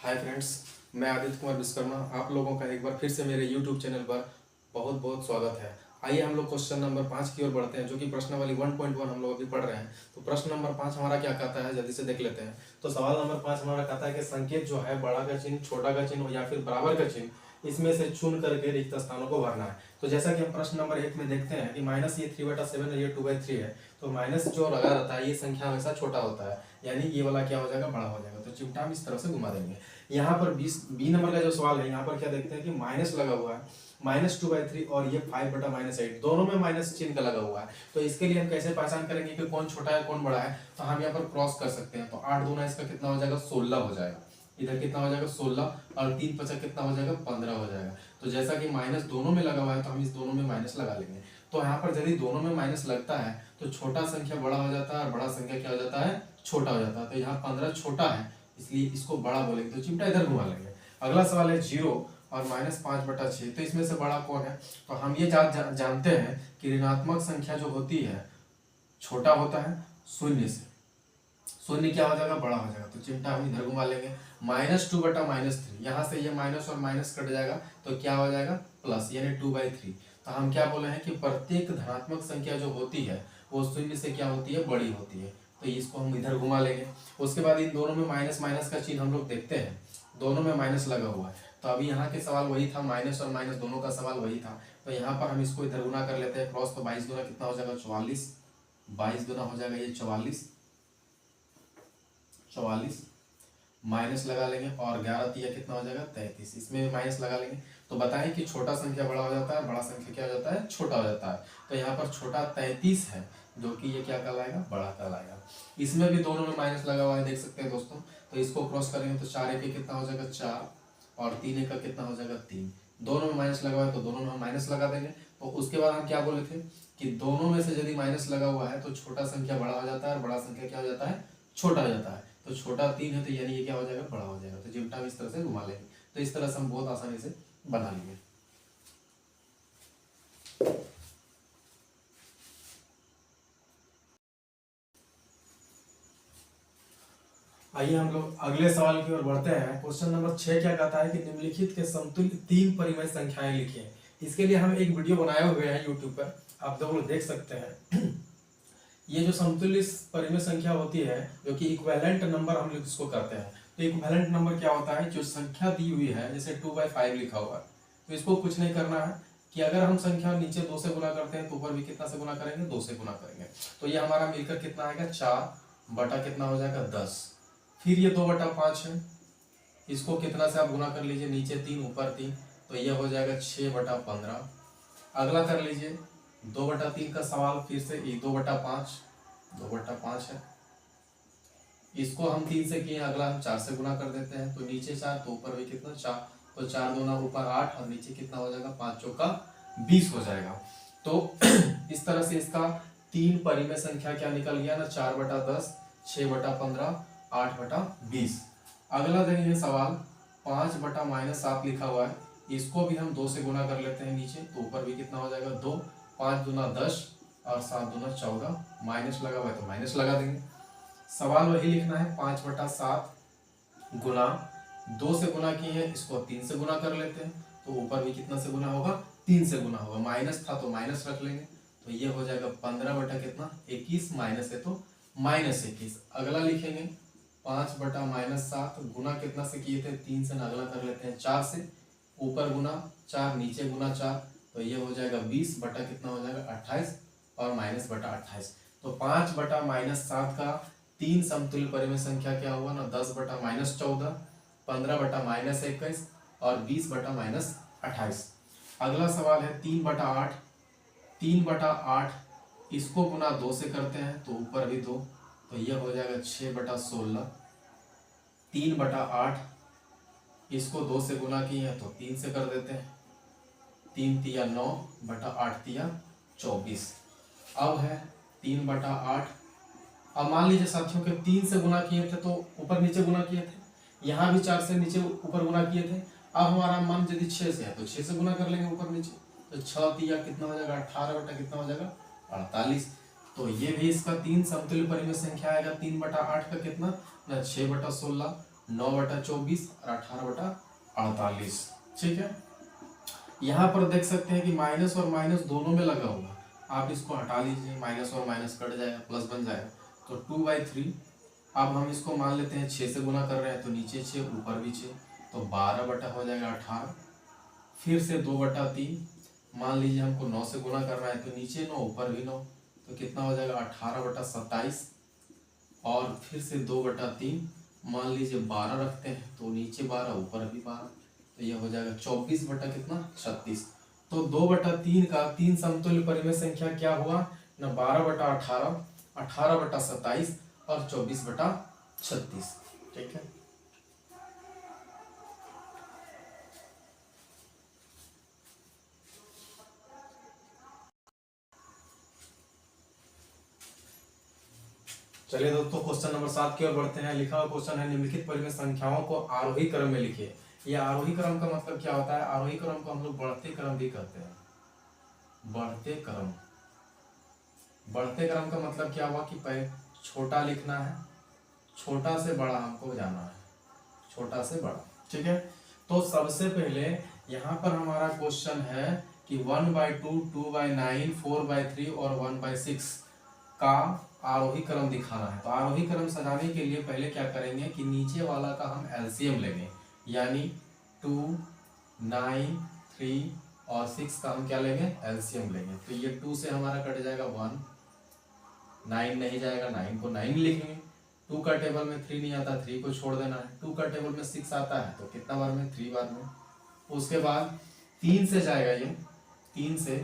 Hi friends, मैं आदित्य कुमार विश्वकर्मा आप लोगों का एक बार फिर से मेरे यूट्यूब चैनल पर बहुत बहुत स्वागत है। आइए हम लोग क्वेश्चन नंबर 5 की ओर बढ़ते हैं, जो कि प्रश्नावली 1.1 हम लोग अभी पढ़ रहे हैं। तो प्रश्न नंबर 5 हमारा क्या कहता है, जल्दी से देख लेते हैं। तो सवाल नंबर 5 हमारा कहता है कि संकेत जो है बड़ा का चिन्ह, छोटा का चिन्ह या फिर बराबर का चिन्ह, इसमें से चुन करके रिक्त स्थानों को भरना है। तो जैसा कि हम प्रश्न नंबर 1 में देखते हैं कि माइनस ये 3/7 है, ये 2/3 है। तो माइनस जो लगा रहता है ये संख्या हमेशा छोटा होता है, यानी ये वाला क्या हो जाएगा, बड़ा हो जाएगा। तो चिमटा हम इस तरह से घुमा देंगे। यहाँ पर 20 नंबर का जो सवाल है, यहाँ पर क्या देखते हैं कि माइनस लगा हुआ है, -2/3 और ये 5/-8 दोनों में माइनस चिन्ह का लगा हुआ है। तो इसके लिए हम कैसे पहचान करेंगे कि कौन छोटा है कौन बड़ा है। तो हम यहाँ पर क्रॉस कर सकते हैं। तो 8 दूना इसका कितना हो जाएगा, 16 हो जाएगा। इधर कितना हो जाएगा, 16, और 3 5 कितना हो जाएगा, 15 हो जाएगा। तो जैसा कि माइनस दोनों में लगा हुआ है, तो हम इस दोनों में माइनस लगा लेंगे। तो यहाँ पर यदि दोनों में माइनस लगता है तो छोटा संख्या बड़ा हो जाता है और बड़ा संख्या क्या हो जाता है, छोटा हो जाता है। तो यहाँ 15 छोटा है, इसलिए इसको बड़ा बोलेंगे। तो चिमटा इधर घुमा लेंगे। अगला सवाल है 0 और -5/6। तो इसमें से बड़ा कौन है। तो हम ये जानते हैं कि ऋणात्मक संख्या जो होती है छोटा होता है शून्य से। शून्य क्या हो जाएगा, बड़ा हो जाएगा। तो चिमटा हम इधर घुमा लेंगे। -2/-3, यहाँ से ये माइनस और माइनस कट जाएगा तो क्या हो जाएगा, प्लस, यानी 2/3। तो हम क्या बोले हैं कि प्रत्येक धनात्मक संख्या जो होती है वो शून्य से क्या होती है, बड़ी होती है। तो इसको हम इधर घुमा लेंगे। उसके बाद इन दोनों में माइनस माइनस का चिन्ह हम लोग देखते हैं, दोनों में माइनस लगा हुआ है। तो अभी यहाँ के सवाल वही था, माइनस और माइनस दोनों का सवाल वही था। तो यहाँ पर हम इसको इधर गुना कर लेते हैं, क्रॉस। तो 22 दूना कितना हो जाएगा, 44। 22 दूना हो जाएगा ये 44, माइनस लगा लेंगे, और 11 तिया कितना हो जाएगा, 33। इसमें भी माइनस लगा लेंगे। तो बताएं कि छोटा संख्या बड़ा हो जाता है, बड़ा संख्या क्या हो जाता है, छोटा हो जाता है। तो यहाँ पर छोटा 33 है, जो कि ये क्या कहलाएगा, बड़ा कहलाएगा। इसमें भी दोनों में माइनस लगा हुआ है, देख सकते हैं दोस्तों। तो इसको क्रॉस करेंगे तो 4 1 कितना हो जाएगा, 4, और 3 1 का कितना हो जाएगा, 3। दोनों में माइनस लगा हुआ है तो दोनों में हम माइनस लगा देंगे। तो उसके बाद हम क्या बोले थे कि दोनों में से यदि माइनस लगा हुआ है तो छोटा संख्या बड़ा हो जाता है और बड़ा संख्या क्या हो जाता है, छोटा हो जाता है। तो छोटा 3 है, तो यानी ये क्या हो जाएगा, बड़ा हो जाएगा। तो चिमटा हम इस तरह से घुमा लेंगे। तो इस तरह से हम बहुत आसानी से बना लेंगे। आइए हम लोग अगले सवाल की ओर बढ़ते हैं। क्वेश्चन नंबर 6 क्या कहता है कि निम्नलिखित के समतुल्य 3 परिमेय संख्याएं लिखिए। इसके लिए हम एक वीडियो बनाए हुए हैं यूट्यूब पर, आप लोग देख सकते हैं। ये जो समतुल्य परिमेय संख्या होती है, जो कि इक्विवेलेंट नंबर हम लोग इसको करते हैं। तो इक्विवेलेंट नंबर क्या होता है, जो संख्या दी हुई है, जैसे 2/5 लिखा हुआ है, तो इसको कुछ नहीं करना है कि अगर हम संख्या नीचे 2 से गुना करते हैं तो ऊपर भी कितना से गुना करेंगे, 2 से गुना करेंगे। तो ये हमारा मिलकर कितना आएगा, 4 बटा कितना हो जाएगा, 10। फिर ये 2/5 है, इसको कितना से आप गुना कर लीजिए, नीचे 3 ऊपर 3, तो ये हो जाएगा 6/15। अगला कर लीजिए 2/3 का सवाल, फिर से 2/5, 2/5 है, इसको हम 3 से किए, अगला हम 4 से गुना कर देते हैं। तो नीचे 4 तो ऊपर भी कितना, 4। तो 4 दूना ऊपर 8, और नीचे कितना हो जाएगा, 5 चौका 20 हो जाएगा। तो इस तरह से इसका 3 परिमेय संख्या क्या निकल गया ना, 4/10, 6/15, 8/20। अगला देखिए सवाल 5/-7 लिखा हुआ है, इसको भी हम 2 से गुना कर लेते हैं नीचे, तो ऊपर भी कितना हो जाएगा, 2। 5 दूना 10 और 7 दूना 14, माइनस लगा हुआ है तो माइनस लगा देंगे। सवाल वही लिखना है, 5/7 गुना 2 से गुना किए हैं, इसको 3 से गुना कर लेते हैं, तो ऊपर भी कितना से गुना होगा, 3 से गुना होगा। माइनस था तो माइनस रख लेंगे, तो ये हो जाएगा 15/21, माइनस है तो -21। अगला लिखेंगे 5/-7 गुना कितना से किए थे, 3 से, अगला कर लेते हैं 4 से, ऊपर गुना 4 नीचे गुना 4, तो ये हो जाएगा 20 बटा कितना हो जाएगा, 28, और -/28। तो 5/-7 का 3 समतुल्य परिमेय संख्या क्या हुआ ना, 10/-14, 15/-21 और 20/-28। अगला सवाल है 3/8। 3/8 इसको गुना 2 से करते हैं तो ऊपर भी 2, तो यह हो जाएगा 6/16। 3/8 इसको 2 से गुना किए हैं तो 3 से कर देते हैं, 3 तिया 9 बटा 8 तिया 24। अब है 3/8। अब मान लीजिए साथियों के 3 से गुना किए थे तो ऊपर नीचे गुना किए थे, यहाँ भी 4 से नीचे ऊपर गुना किए थे। अब हमारा मान यदि 6 से है तो 6 से गुना कर लेंगे ऊपर नीचे, तो 6 तिया कितना हो जाएगा, 18 बटा कितना हो जाएगा, 48। तो ये भी इसका 3 समतुल्य परिमेय संख्या आएगा। 3/8 का कितना, 6/16 9/24 और 18/48। ठीक है, यहाँ पर देख सकते हैं कि माइनस और माइनस दोनों में लगा हुआ, आप इसको हटा लीजिए, माइनस और माइनस कट जाएगा, प्लस बन जाएगा, तो 2/3। अब हम इसको मान लेते हैं 6 से गुना कर रहे हैं, तो नीचे 6 ऊपर भी 6, तो 12 बटा हो जाएगा 18। फिर से 2/3, मान लीजिए हमको 9 से गुना करना है, तो नीचे 9 ऊपर भी 9, तो कितना हो जाएगा 18/27। और फिर से 2/3, मान लीजिए 12 रखते हैं, तो नीचे 12 ऊपर भी 12, तो यह हो जाएगा 24 बटा कितना 36। तो 2/3 का 3 समतुल्य परिमेय संख्या क्या हुआ ना, 12/18, 18/27 और 24/36। ठीक है, चलिए दोस्तों क्वेश्चन नंबर 7 की ओर बढ़ते हैं। लिखा हुआ क्वेश्चन है, निम्नलिखित परिमेय संख्याओं को आरोही क्रम में लिखिए। ये आरोही क्रम का मतलब क्या होता है, आरोही क्रम को हम लोग बढ़ते क्रम भी कहते हैं। बढ़ते क्रम, बढ़ते क्रम का मतलब क्या हुआ कि पहले छोटा लिखना है, छोटा से बड़ा हमको जाना है, छोटा से बड़ा। ठीक है, तो सबसे पहले यहाँ पर हमारा क्वेश्चन है कि 1/2, 2/9, 4/3 और 1/6 का आरोही क्रम दिखाना है। तो आरोही क्रम सजाने के लिए पहले क्या करेंगे कि नीचे वाला का हम एलसीएम लेंगे, यानी 2, 9, 3 और 6 का हम क्या लेंगे, एलसीएम लेंगे। तो ये 2 से हमारा कट जाएगा 1, 9 नहीं जाएगा, 9 को 9 लिखेंगे। 2 का टेबल में 3 नहीं आता, 3 को छोड़ देना है। 2 का टेबल में 6 आता है, तो कितना बार में, 3 बार में। उसके बाद 3 से जाएगा, ये 3 से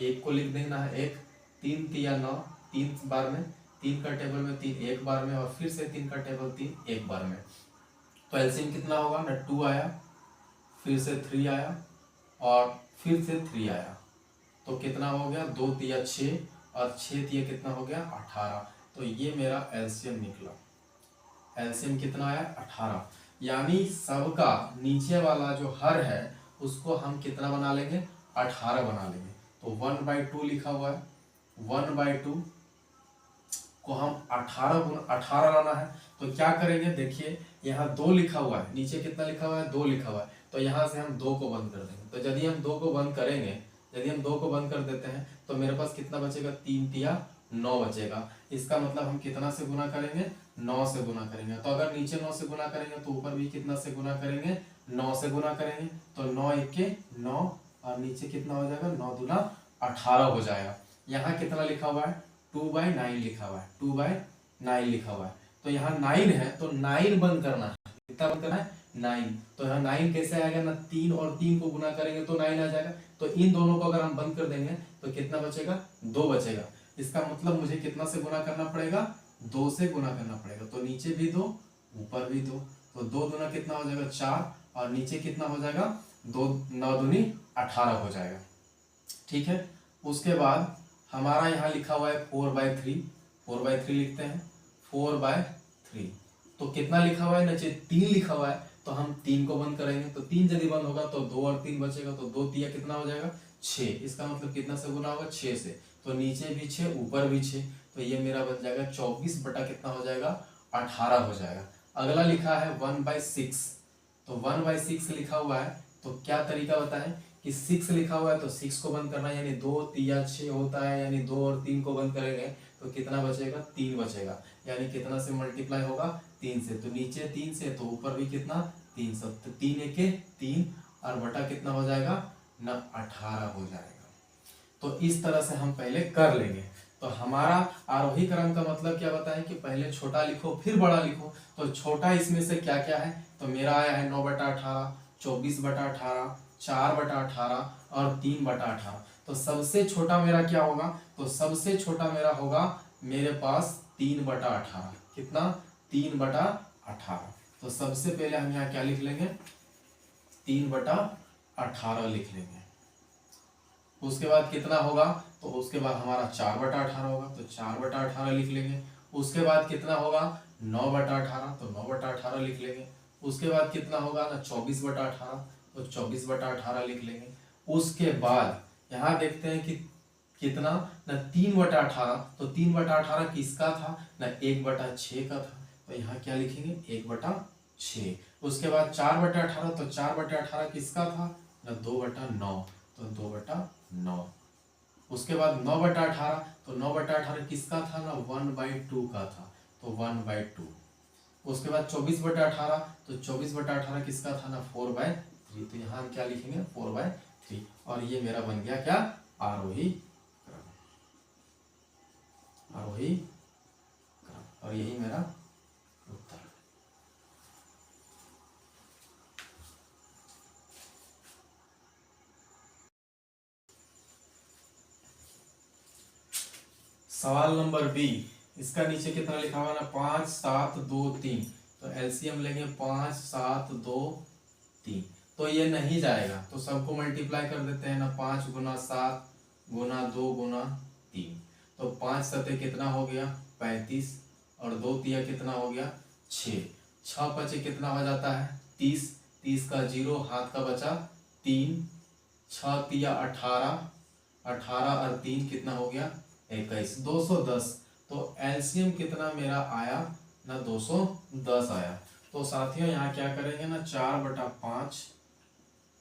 1 को लिख देना है, 1, 3 तिया 9, 3 बार में। 3 का टेबल में 3 1 बार में, और फिर से 3 का टेबल 3 1 बार में। तो एलसीएम कितना होगा ना, 2 आया, फिर से 3 आया, और फिर से 3 आया, तो कितना हो गया, 2 तिया 6 और 6 तिया कितना हो गया 18। तो ये मेरा एलसीएम निकला। एलसीएम कितना आया 18, यानी सबका नीचे वाला जो हर है उसको हम कितना बना लेंगे, 18 बना लेंगे। तो 1/2 लिखा हुआ है, 1/2 को हम 18 लाना है। तो क्या करेंगे, देखिए यहाँ 2 लिखा हुआ है, नीचे कितना लिखा हुआ है, 2 लिखा हुआ है, तो यहाँ से हम 2 को बंद कर देंगे। तो यदि हम 2 को बंद करेंगे, यदि हम 2 को बंद कर देते हैं, तो मेरे पास कितना बचेगा, 3 तिया 9 बचेगा। इसका मतलब हम कितना से गुना करेंगे, 9 से गुना करेंगे। तो अगर नीचे 9 से गुना करेंगे तो ऊपर भी कितना से गुना करेंगे, 9 से गुना करेंगे। तो 9 1 9, और नीचे कितना हो जाएगा, 9 दूना 18 हो जाएगा। यहाँ कितना लिखा हुआ है, 2/9 लिखा हुआ है, 2/9 लिखा हुआ है। तो यहाँ 9 है, तो 9 बंद करना है, कितना बंद करना है, 9। तो यहाँ 9 कैसे आएगा ना, 3 और 3 को गुना करेंगे तो 9 आ जाएगा। तो इन दोनों को अगर हम बंद कर देंगे तो कितना बचेगा, 2 बचेगा। इसका मतलब मुझे कितना से गुना करना पड़ेगा, 2 से गुना करना पड़ेगा। तो नीचे भी 2, ऊपर भी 2, तो 2 दूना कितना हो जाएगा 4, और नीचे कितना हो जाएगा, 2 9 दूनी 18 हो जाएगा। ठीक है, उसके बाद हमारा यहाँ लिखा हुआ है 4/3, 4/3 लिखते हैं, 4/3। तो कितना लिखा हुआ है, नीचे 3 लिखा हुआ है, तो हम 3 को बंद करेंगे। तो 3 यदि बंद होगा तो 2 और 3 बचेगा, तो 2 तिया कितना हो जाएगा 6। इसका मतलब कितना से गुना होगा, 6 से। तो नीचे भी 6, ऊपर भी 6, तो ये मेरा बच जाएगा 24 बटा कितना हो जाएगा, 18 हो जाएगा। अगला लिखा है 1/6, तो 1/6 लिखा हुआ है, तो क्या तरीका बताएं कि 6 लिखा हुआ है तो 6 को बंद करना है, यानी 2 तिया 6 होता है, यानी 2 और 3 को बंद करेंगे तो कितना बचेगा, 3 बचेगा। यानी कितना से मल्टीप्लाई होगा, 3 से। तो नीचे 3 से, तो ऊपर भी कितना 3 से। तो 3 1 3, और बटा कितना हो जाएगा ना, 18 हो जाएगा। तो इस तरह से हम पहले कर लेंगे। तो हमारा आरोही क्रम का मतलब क्या बताएं कि पहले छोटा लिखो फिर बड़ा लिखो। तो छोटा इसमें से क्या क्या है, तो मेरा आया है 9/18, 24/18, 4/18 और 3/18। तो सबसे छोटा मेरा क्या होगा, तो सबसे छोटा मेरा होगा मेरे पास 3/18। कितना, 3/18। तो सबसे पहले हम यहाँ क्या लिख लेंगे, 3/18 लिख लेंगे। उसके बाद कितना होगा, तो उसके बाद हमारा 4/18 होगा, तो 4/18 लिख लेंगे। उसके बाद कितना होगा 9/18, तो 9/18 लिख लेंगे। उसके बाद कितना होगा ना 24/18, तो 24/18 लिख लेंगे। उसके बाद यहाँ देखते हैं कि कितना ना 3/18, तो 3/18 किसका था ना, 1/6 का था। तो यहाँ क्या लिखेंगे, 1/6। 6। उसके बाद 4/18, तो 4/18 किसका था ना 2/9, तो 2/9। उसके बाद 9/18, तो 9/18 किसका था ना 1/2 का था, तो 1/2। उसके बाद 24/18, तो 24/18 किसका था ना 4/3, तो यहाँ हम क्या लिखेंगे 4/3। और ये मेरा बन गया क्या आरोही क्रम, आरोही क्रम, और यही मेरा उत्तर है। सवाल नंबर बी, इसका नीचे कितना लिखा हुआ ना 5 7 2 3, तो एलसीएम लेंगे 5 7 2 3, तो ये नहीं जाएगा, तो सबको मल्टीप्लाई कर देते हैं ना 5 गुना 7 गुना 2 गुना 3, तो 5 सते कितना हो गया 35, और 2 तिया कितना हो गया 6, 6 पचे कितना हो जाता है 30, 30 का 0 हाथ का बचा 3, 6 तिया 18, 18 और 3 कितना हो गया 21, 210। तो एलसीएम कितना मेरा आया ना 210 आया। तो साथियों यहाँ क्या करेंगे ना 4/5,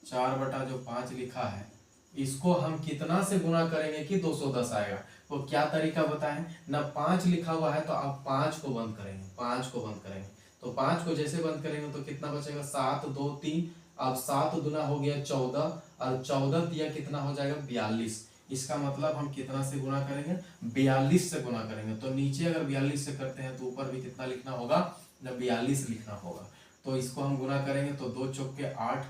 4/5 लिखा है, इसको हम कितना से गुना करेंगे कि 210 आएगा। तो क्या तरीका बताएं ना 5 लिखा हुआ है तो आप 5 को बंद करेंगे, 5 को बंद करेंगे, तो 5 को जैसे बंद करेंगे तो कितना बचेगा 7 2 3, अब 7 दुना हो गया 14, और 14 दिया कितना हो जाएगा 42। इसका मतलब हम कितना से गुना करेंगे 42 से गुना करेंगे। तो नीचे अगर 42 से करते हैं तो ऊपर भी कितना लिखना होगा ना 42 लिखना होगा। तो इसको हम गुना करेंगे तो 2 चौके 8,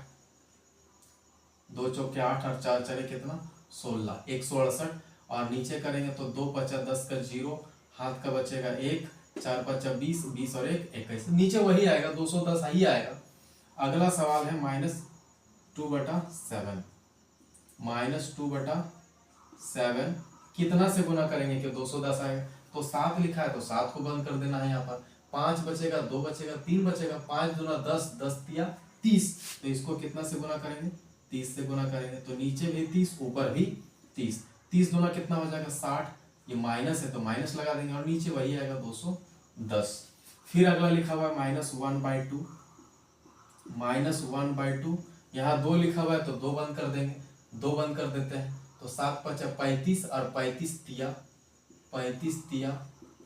2 चौके 8 और 4 चले कितना 16, 168, और नीचे करेंगे तो 2 5 10 का 0, हाथ का बचेगा 1, 4 5 20, 20 और 1 21, नीचे वही आएगा 210 ही आएगा। अगला सवाल है -2/7, -2/7 कितना से गुना करेंगे कि 210 आएगा। तो 7 लिखा है तो 7 को बंद कर देना है यहाँ पर, 5 बचेगा 2 बचेगा 3 बचेगा, 5 दूना 10, 10 तिया 30, तो इसको कितना से गुना करेंगे 30 से गुना करेंगे, तो नीचे भी 30 ऊपर भी 30, 30 दूना कितना हो जाएगा 60, ये माइनस है तो माइनस लगा देंगे, और नीचे वही आएगा 210। फिर अगला लिखा हुआ है -1/2, -1/2, यहाँ 2 लिखा हुआ है तो 2 बंद कर देंगे, 2 बंद कर देते हैं, तो 7 5 35 और 35 तिया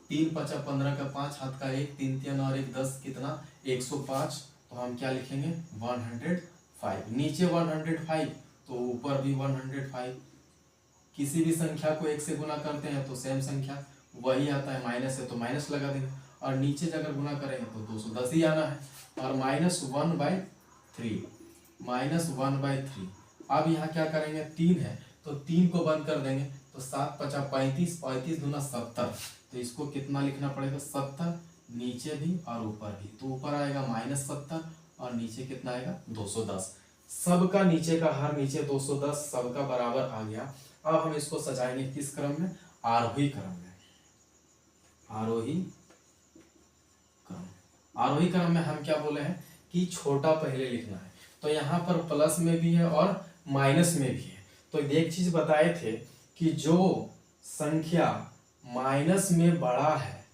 3 5 15 का 5 हाथ का 1, 3 तिया 9 और 1 10 कितना 105, तो हम क्या लिखेंगे 105, नीचे 105 तो ऊपर भी 105। किसी भी संख्या को 1 से गुना करते हैं तो सेम संख्या वही आता है, माइनस है तो माइनस लगा देंगे, और नीचे अगर गुना करेंगे तो 210 ही आना है, और -1/3, -1/3। अब यहाँ क्या करेंगे 3 है तो 3 को बंद कर देंगे, तो 7 5 35, 35 दूना 70, तो इसको कितना लिखना पड़ेगा 70, नीचे भी और ऊपर भी, तो ऊपर आएगा -70 और नीचे कितना आएगा 210। सबका नीचे का हर नीचे 210 सबका बराबर आ गया। अब हम इसको सजाएंगे किस क्रम में आरोही क्रम में, आरोही क्रम। आरोही क्रम में हम क्या बोले हैं कि छोटा पहले लिखना है, तो यहाँ पर प्लस में भी है और माइनस में भी है। तो एक चीज बताए थे कि जो संख्या माइनस में बड़ा है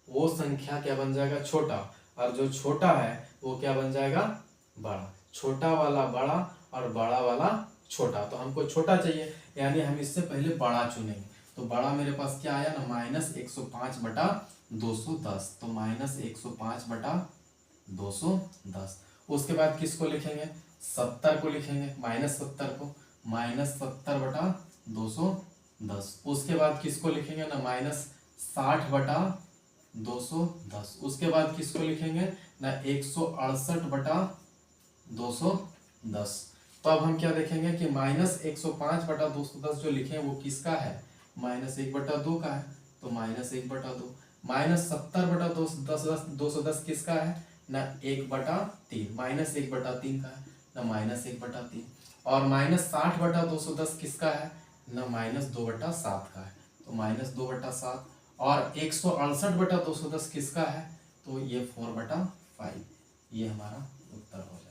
वो संख्या क्या बन जाएगा छोटा, और जो छोटा है वो क्या बन जाएगा बड़ा, छोटा वाला बड़ा और बड़ा वाला छोटा। तो हमको छोटा चाहिए यानी हम इससे पहले बड़ा चुनेंगे, तो बड़ा मेरे पास क्या आया ना -105/210, तो -105/210। उसके बाद किसको लिखेंगे 70 को लिखेंगे, -70 को, -70/210। उसके बाद किसको लिखेंगे ना -60/210। उसके बाद किसको लिखेंगे ना 168/210। तो अब हम क्या देखेंगे कि -105/210 जो लिखे वो किसका है -1/2 का है, तो -1/2, -70/210 किसका है ना 1/3, -1/3 का है ना -1/3, और -60/210 किसका है ना -2/7 का है, तो -2/7, और 168/210 किसका है तो ये 4/5, ये हमारा उत्तर हो जाएगा।